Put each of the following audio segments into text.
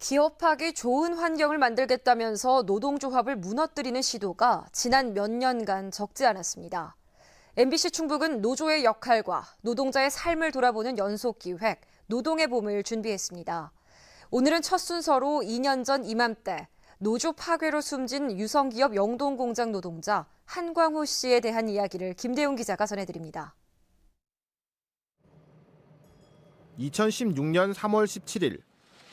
기업하기 좋은 환경을 만들겠다면서 노동조합을 무너뜨리는 시도가 지난 몇 년간 적지 않았습니다. MBC 충북은 노조의 역할과 노동자의 삶을 돌아보는 연속기획 노동의 봄을 준비했습니다. 오늘은 첫 순서로 2년 전 이맘때 노조 파괴로 숨진 유성기업 영동공장 노동자 한광호 씨에 대한 이야기를 김대웅 기자가 전해드립니다. 2016년 3월 17일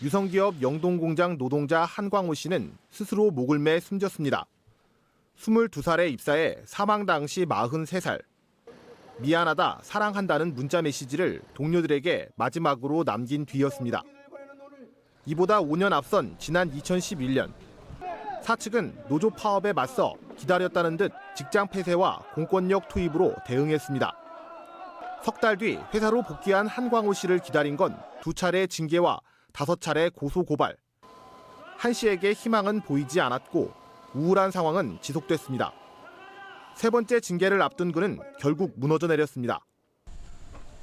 유성기업 영동공장 노동자 한광호 씨는 스스로 목을 매 숨졌습니다. 22살에 입사해 사망 당시 43살. 미안하다, 사랑한다는 문자 메시지를 동료들에게 마지막으로 남긴 뒤였습니다. 이보다 5년 앞선 지난 2011년 사측은 노조 파업에 맞서 기다렸다는 듯 직장 폐쇄와 공권력 투입으로 대응했습니다. 석 달 뒤 회사로 복귀한 한광호 씨를 기다린 건 2차례 징계와 5차례 고소 고발. 한 씨에게 희망은 보이지 않았고 우울한 상황은 지속됐습니다. 세 번째 징계를 앞둔 그는 결국 무너져 내렸습니다.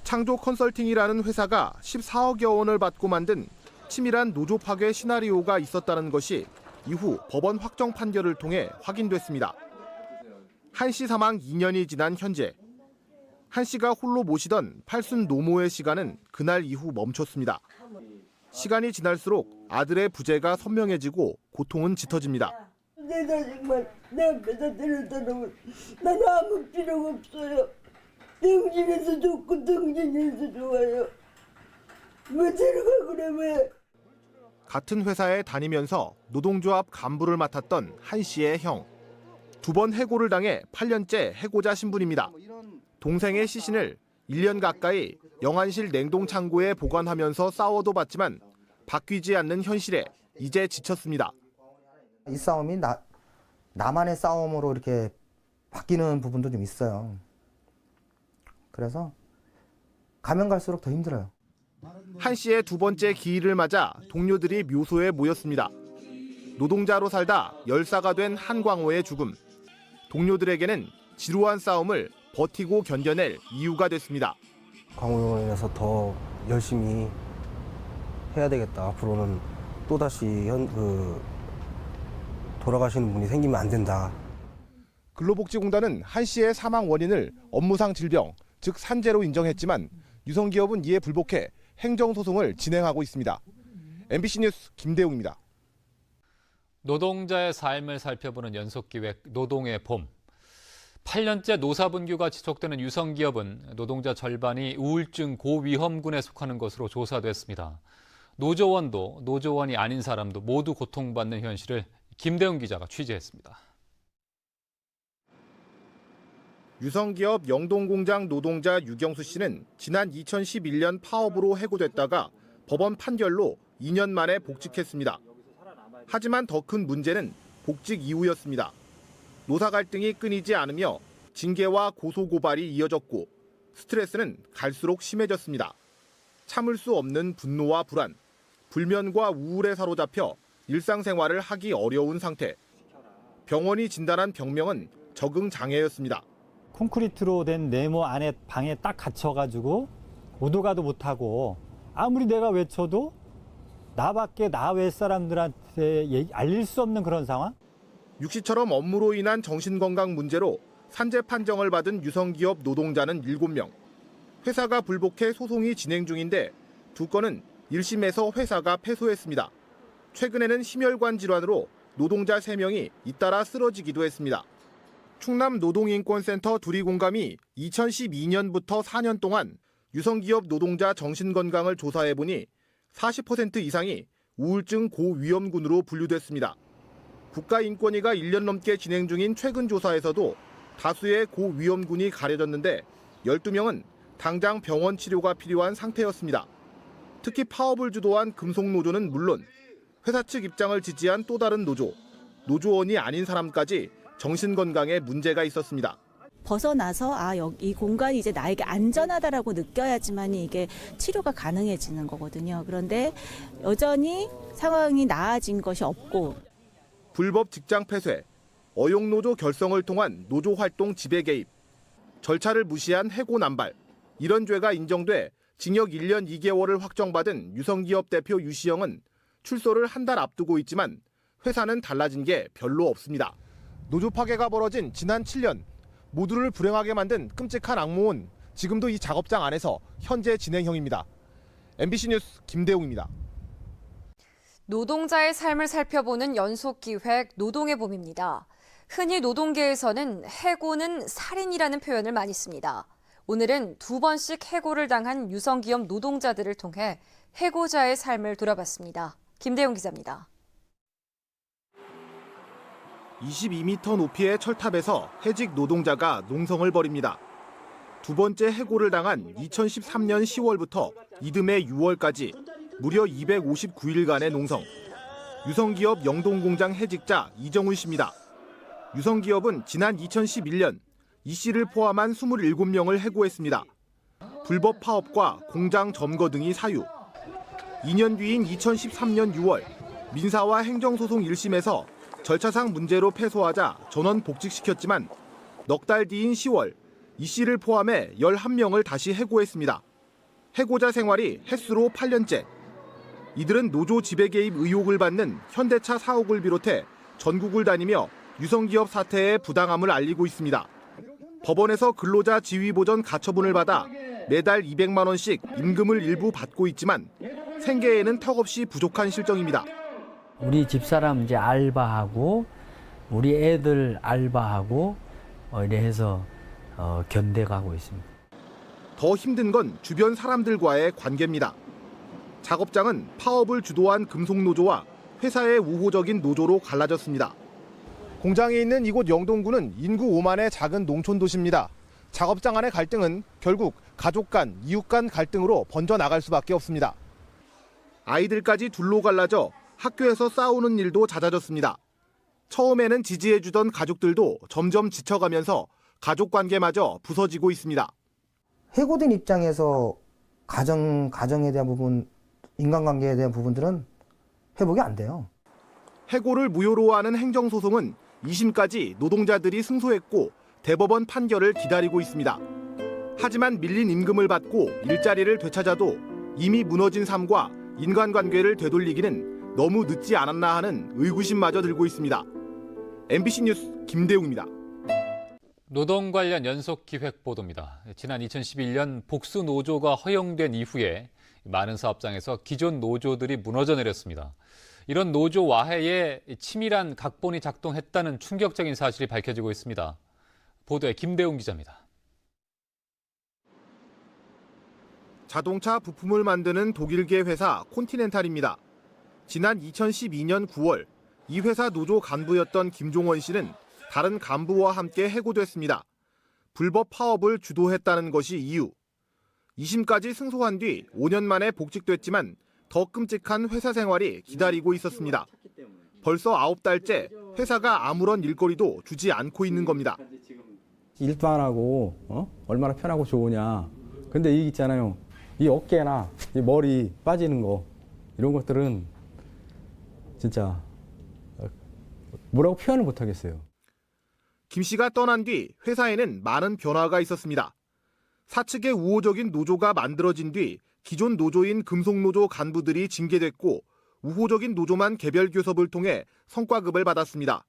창조 컨설팅이라는 회사가 14억여 원을 받고 만든 치밀한 노조 파괴 시나리오가 있었다는 것이 이후 법원 확정 판결을 통해 확인됐습니다. 한 씨 사망 2년이 지난 현재 한 씨가 홀로 모시던 팔순 노모의 시간은 그날 이후 멈췄습니다. 시간이 지날수록 아들의 부재가 선명해지고 고통은 짙어집니다. 내 자식만 내 앞에서 데려다놓으면 난 아무 필요가 없어요. 등진에서 좋고 등진에서 좋아요. 왜 데려가 그래 왜? 같은 회사에 다니면서 노동조합 간부를 맡았던 한 씨의 형. 2번 해고를 당해 8년째 해고자 신분입니다. 동생의 시신을 1년 가까이 영안실 냉동창고에 보관하면서 싸워도 봤지만 바뀌지 않는 현실에 이제 지쳤습니다. 이 싸움이 나만의 싸움으로 이렇게 바뀌는 부분도 좀 있어요. 그래서 가면 갈수록 더 힘들어요. 한 씨의 2번째 기일을 맞아 동료들이 묘소에 모였습니다. 노동자로 살다 열사가 된 한광호의 죽음. 동료들에게는 지루한 싸움을 버티고 견뎌낼 이유가 됐습니다. 광호로 인해서 더 열심히 해야 되겠다. 앞으로는 또다시 돌아가시는 분이 생기면 안 된다. 근로복지공단은 한 씨의 사망 원인을 업무상 질병, 즉 산재로 인정했지만 유성기업은 이에 불복해 행정소송을 진행하고 있습니다. MBC 뉴스 김대웅입니다. 노동자의 삶을 살펴보는 연속기획 노동의 봄. 8년째 노사분규가 지속되는 유성기업은 노동자 절반이 우울증 고위험군에 속하는 것으로 조사됐습니다. 노조원도 노조원이 아닌 사람도 모두 고통받는 현실을 김대웅 기자가 취재했습니다. 유성기업 영동공장 노동자 유경수 씨는 지난 2011년 파업으로 해고됐다가 법원 판결로 2년 만에 복직했습니다. 하지만 더 큰 문제는 복직 이후였습니다. 노사 갈등이 끊이지 않으며 징계와 고소 고발이 이어졌고 스트레스는 갈수록 심해졌습니다. 참을 수 없는 분노와 불안, 불면과 우울에 사로잡혀 일상생활을 하기 어려운 상태. 병원이 진단한 병명은 적응 장애였습니다. 콘크리트로 된 네모 안에 방에 딱 갇혀가지고 오도 가도 못하고 아무리 내가 외쳐도 나밖에 나 외 사람들한테 알릴 수 없는 그런 상황? 육 씨처럼 업무로 인한 정신건강 문제로 산재 판정을 받은 유성기업 노동자는 7명. 회사가 불복해 소송이 진행 중인데 2건은 1심에서 회사가 패소했습니다. 최근에는 심혈관 질환으로 노동자 3명이 잇따라 쓰러지기도 했습니다. 충남 노동인권센터 두리공감이 2012년부터 4년 동안 유성기업 노동자 정신건강을 조사해보니 40% 이상이 우울증 고위험군으로 분류됐습니다. 국가인권위가 1년 넘게 진행 중인 최근 조사에서도 다수의 고위험군이 가려졌는데 12명은 당장 병원 치료가 필요한 상태였습니다. 특히 파업을 주도한 금속노조는 물론 회사 측 입장을 지지한 또 다른 노조, 노조원이 아닌 사람까지 정신건강에 문제가 있었습니다. 벗어나서 이 공간이 이제 나에게 안전하다라고 느껴야지만 이게 치료가 가능해지는 거거든요. 그런데 여전히 상황이 나아진 것이 없고 불법 직장 폐쇄, 어용노조 결성을 통한 노조 활동 지배 개입, 절차를 무시한 해고 남발, 이런 죄가 인정돼 징역 1년 2개월을 확정받은 유성기업 대표 유시영은 출소를 한 달 앞두고 있지만 회사는 달라진 게 별로 없습니다. 노조 파괴가 벌어진 지난 7년, 모두를 불행하게 만든 끔찍한 악몽은 지금도 이 작업장 안에서 현재 진행형입니다. MBC 뉴스 김대웅입니다. 노동자의 삶을 살펴보는 연속기획 노동의 봄입니다. 흔히 노동계에서는 해고는 살인이라는 표현을 많이 씁니다. 오늘은 2번씩 해고를 당한 유성기업 노동자들을 통해 해고자의 삶을 돌아봤습니다. 김대용 기자입니다. 22m 높이의 철탑에서 해직 노동자가 농성을 벌입니다. 2번째 해고를 당한 2013년 10월부터 이듬해 6월까지 무려 259일간의 농성. 유성기업 영동공장 해직자 이정훈 씨입니다. 유성기업은 지난 2011년 이 씨를 포함한 27명을 해고했습니다. 불법 파업과 공장 점거 등이 사유. 2년 뒤인 2013년 6월 민사와 행정소송 1심에서 절차상 문제로 패소하자 전원 복직시켰지만 넉 달 뒤인 10월 이 씨를 포함해 11명을 다시 해고했습니다. 해고자 생활이 햇수로 8년째. 이들은 노조 지배 개입 의혹을 받는 현대차 사옥을 비롯해 전국을 다니며 유성기업 사태의 부당함을 알리고 있습니다. 법원에서 근로자 지위보전 가처분을 받아 매달 200만 원씩 임금을 일부 받고 있지만 생계에는 턱없이 부족한 실정입니다. 우리 집사람 이제 알바하고 우리 애들 알바하고 이래 해서 견뎌가고 있습니다. 더 힘든 건 주변 사람들과의 관계입니다. 작업장은 파업을 주도한 금속노조와 회사의 우호적인 노조로 갈라졌습니다. 공장이 있는 이곳 영동구는 인구 5만의 작은 농촌 도시입니다. 작업장 안의 갈등은 결국 가족 간, 이웃 간 갈등으로 번져나갈 수밖에 없습니다. 아이들까지 둘로 갈라져 학교에서 싸우는 일도 잦아졌습니다. 처음에는 지지해주던 가족들도 점점 지쳐가면서 가족 관계마저 부서지고 있습니다. 해고된 입장에서 가정에 대한 부분, 인간관계에 대한 부분들은 회복이 안 돼요. 해고를 무효로 하는 행정소송은 2심까지 노동자들이 승소했고 대법원 판결을 기다리고 있습니다. 하지만 밀린 임금을 받고 일자리를 되찾아도 이미 무너진 삶과 인간관계를 되돌리기는 너무 늦지 않았나 하는 의구심마저 들고 있습니다. MBC 뉴스 김대웅입니다. 노동 관련 연속기획 보도입니다. 지난 2011년 복수 노조가 허용된 이후에 많은 사업장에서 기존 노조들이 무너져 내렸습니다. 이런 노조 와해에 치밀한 각본이 작동했다는 충격적인 사실이 밝혀지고 있습니다. 보도에 김대웅 기자입니다. 자동차 부품을 만드는 독일계 회사 콘티넨탈입니다. 지난 2012년 9월 이 회사 노조 간부였던 김종원 씨는 다른 간부와 함께 해고됐습니다. 불법 파업을 주도했다는 것이 이유. 2심까지 승소한 뒤 5년 만에 복직됐지만 더 끔찍한 회사 생활이 기다리고 있었습니다. 벌써 9달째 회사가 아무런 일거리도 주지 않고 있는 겁니다. 일도 안 하고 얼마나 편하고 좋으냐. 근데 이 있잖아요. 이 어깨나 이 머리 빠지는 거 이런 것들은 진짜 뭐라고 표현을 못 하겠어요. 김 씨가 떠난 뒤 회사에는 많은 변화가 있었습니다. 사측의 우호적인 노조가 만들어진 뒤 기존 노조인 금속노조 간부들이 징계됐고 우호적인 노조만 개별 교섭을 통해 성과급을 받았습니다.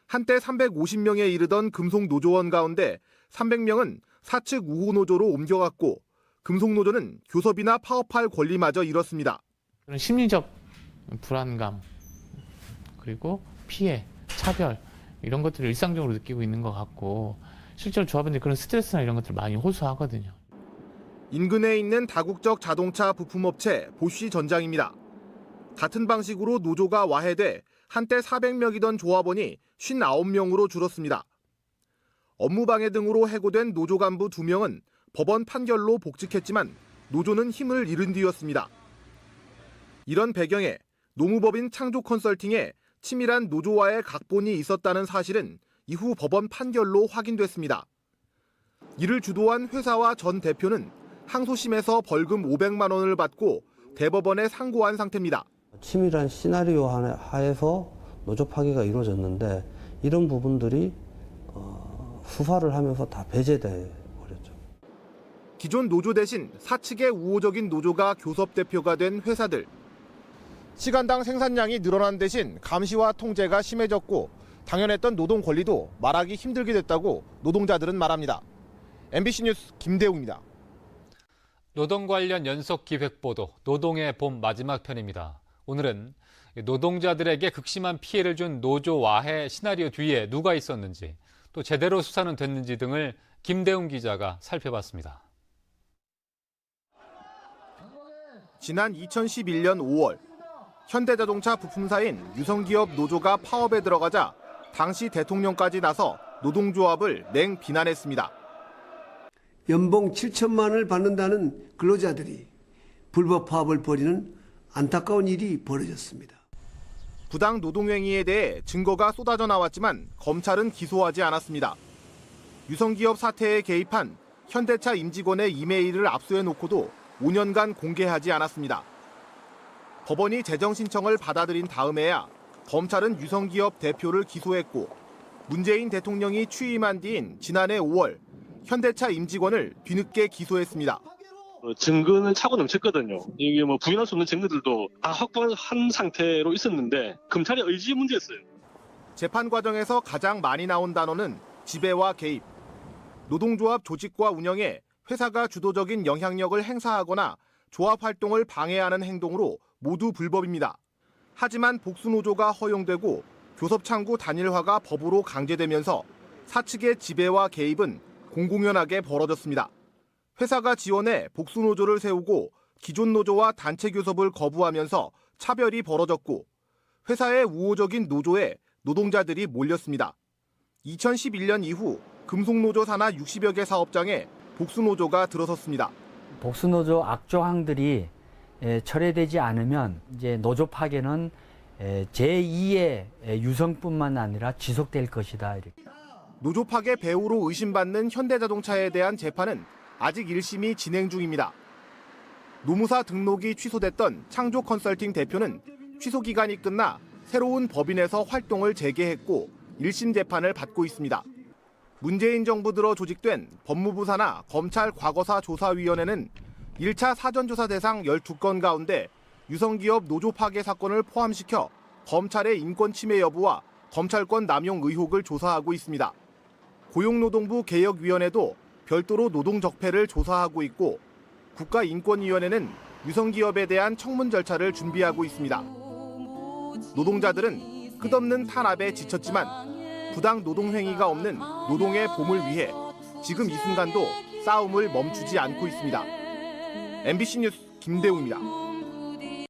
한때 350명에 이르던 금속노조원 가운데 300명은 사측 우호노조로 옮겨갔고 금속노조는 교섭이나 파업할 권리마저 잃었습니다. 그런 심리적 불안감 그리고 피해, 차별 이런 것들을 일상적으로 느끼고 있는 것 같고 실제로 조합원들이 그런 스트레스나 이런 것들을 많이 호소하거든요. 인근에 있는 다국적 자동차 부품업체 보쉬 전장입니다. 같은 방식으로 노조가 와해돼 한때 400명이던 조합원이 59명으로 줄었습니다. 업무방해 등으로 해고된 노조 간부 2명은 법원 판결로 복직했지만 노조는 힘을 잃은 뒤였습니다. 이런 배경에 노무법인 창조컨설팅에 치밀한 노조와의 각본이 있었다는 사실은 이후 법원 판결로 확인됐습니다. 이를 주도한 회사와 전 대표는 항소심에서 벌금 500만 원을 받고 대법원에 상고한 상태입니다. 치밀한 시나리오 하에서 노조 파괴가 이루어졌는데 이런 부분들이 수사를 하면서 다 배제돼 버렸죠. 기존 노조 대신 사측의 우호적인 노조가 교섭 대표가 된 회사들. 시간당 생산량이 늘어난 대신 감시와 통제가 심해졌고 당연했던 노동 권리도 말하기 힘들게 됐다고 노동자들은 말합니다. MBC 뉴스 김대웅입니다. 노동 관련 연속 기획 보도, 노동의 봄 마지막 편입니다. 오늘은 노동자들에게 극심한 피해를 준 노조 와해 시나리오 뒤에 누가 있었는지, 또 제대로 수사는 됐는지 등을 김대웅 기자가 살펴봤습니다. 지난 2011년 5월 현대자동차 부품사인 유성기업 노조가 파업에 들어가자 당시 대통령까지 나서 노동조합을 냉 비난했습니다. 연봉 7천만 원을 받는다는 근로자들이 불법 파업을 벌이는 안타까운 일이 벌어졌습니다. 부당 노동행위에 대해 증거가 쏟아져 나왔지만 검찰은 기소하지 않았습니다. 유성기업 사태에 개입한 현대차 임직원의 이메일을 압수해 놓고도 5년간 공개하지 않았습니다. 법원이 재정 신청을 받아들인 다음에야 검찰은 유성기업 대표를 기소했고 문재인 대통령이 취임한 뒤인 지난해 5월 현대차 임직원을 뒤늦게 기소했습니다. 증거는 차고 넘쳤거든요. 이게 뭐 부인할 수 없는 증거들도 다 확보한 상태로 있었는데 검찰의 의지 문제였어요. 재판 과정에서 가장 많이 나온 단어는 지배와 개입. 노동조합 조직과 운영에 회사가 주도적인 영향력을 행사하거나 조합 활동을 방해하는 행동으로 모두 불법입니다. 하지만 복수노조가 허용되고 교섭창구 단일화가 법으로 강제되면서 사측의 지배와 개입은 공공연하게 벌어졌습니다. 회사가 지원해 복수노조를 세우고 기존 노조와 단체 교섭을 거부하면서 차별이 벌어졌고 회사의 우호적인 노조에 노동자들이 몰렸습니다. 2011년 이후 금속노조 산하 60여 개 사업장에 복수노조가 들어섰습니다. 복수노조 악조항들이 철회되지 않으면 이제 노조 파괴는 제2의 유성뿐만 아니라 지속될 것이다. 이렇게. 노조 파괴 배후로 의심받는 현대자동차에 대한 재판은 아직 1심이 진행 중입니다. 노무사 등록이 취소됐던 창조 컨설팅 대표는 취소 기간이 끝나 새로운 법인에서 활동을 재개했고 1심 재판을 받고 있습니다. 문재인 정부 들어 조직된 법무부 산하 검찰 과거사 조사위원회는 1차 사전조사 대상 12건 가운데 유성기업 노조 파괴 사건을 포함시켜 검찰의 인권 침해 여부와 검찰권 남용 의혹을 조사하고 있습니다. 고용노동부 개혁위원회도 별도로 노동 적폐를 조사하고 있고 국가인권위원회는 유성기업에 대한 청문 절차를 준비하고 있습니다. 노동자들은 끝없는 탄압에 지쳤지만 부당 노동 행위가 없는 노동의 봄을 위해 지금 이 순간도 싸움을 멈추지 않고 있습니다. MBC 뉴스 김대웅입니다.